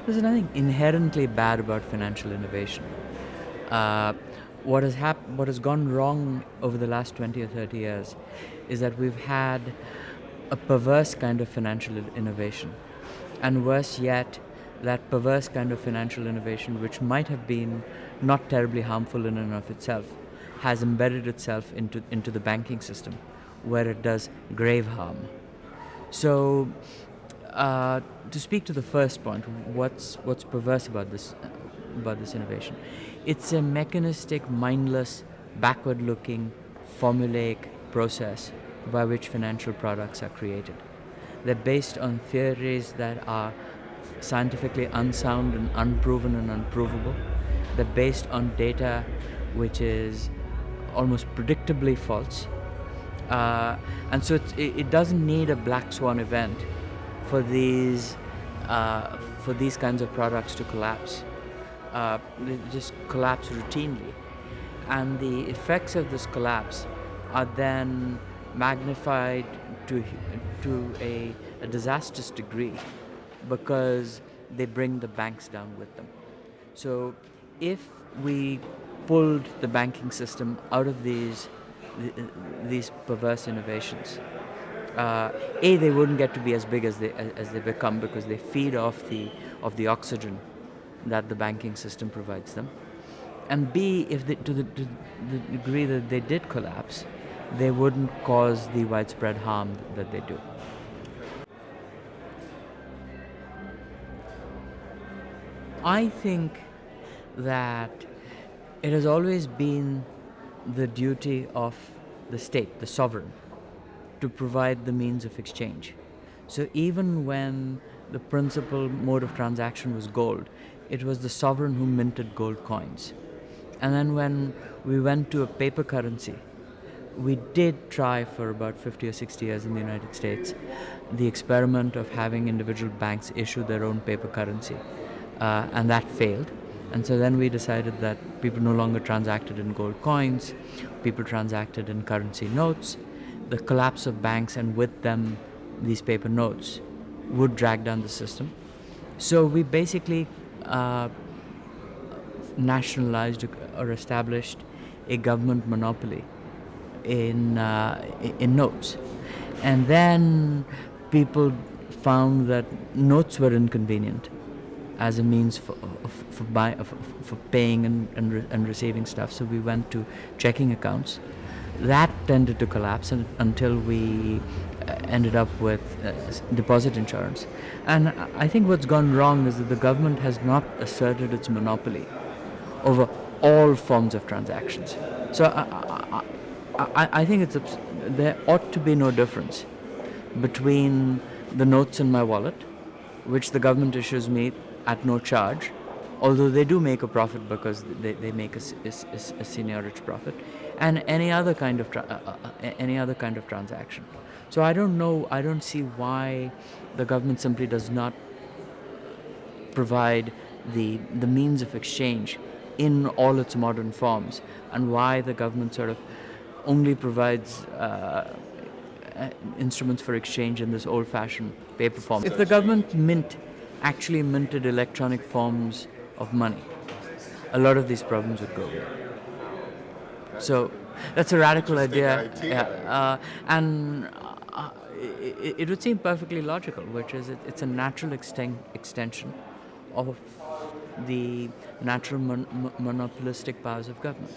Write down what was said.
There's nothing inherently bad about financial innovation. Uh, what has gone wrong over the last 20 or 30 years is that we've had a perverse kind of financial innovation. And worse yet, that perverse kind of financial innovation, which might have been not terribly harmful in and of itself, has embedded itself into the banking system, where it does grave harm. So, to speak to the first point, what's perverse about this innovation? It's a mechanistic, mindless, backward-looking, formulaic process by which financial products are created. They're based on theories that are scientifically unsound and unproven and unprovable. They're based on data which is almost predictably false. And so it doesn't need a black swan event for these kinds of products to collapse. They just collapse routinely, and the effects of this collapse are then magnified to a disastrous degree because they bring the banks down with them. So if we pulled the banking system out of these perverse innovations, they wouldn't get to be as big as they become because they feed off the oxygen that the banking system provides them. And B, if they, to the degree that they did collapse, they wouldn't cause the widespread harm that they do. I think that it has always been the duty of the state, the sovereign, to provide the means of exchange. So even when the principal mode of transaction was gold, it was the sovereign who minted gold coins. And then when we went to a paper currency, we did try for about 50 or 60 years in the United States the experiment of having individual banks issue their own paper currency, and that failed. And so then we decided that people no longer transacted in gold coins, people transacted in currency notes. The collapse of banks and with them these paper notes would drag down the system. So we basically nationalized or established a government monopoly in notes. And then people found that notes were inconvenient as a means for paying and receiving stuff. So we went to checking accounts. That tended to collapse until we ended up with deposit insurance. And I think what's gone wrong is that the government has not asserted its monopoly over all forms of transactions. So I think there ought to be no difference between the notes in my wallet, which the government issues me at no charge, although they do make a profit because they make a seigniorage profit, and any other kind of transaction. So I don't see why the government simply does not provide the means of exchange in all its modern forms, and why the government sort of only provides instruments for exchange in this old-fashioned paper form. If the government actually minted electronic forms of money, a lot of these problems would go away. So that's a radical idea. Yeah, and it would seem perfectly logical, which is it's a natural extension of the natural monopolistic powers of government.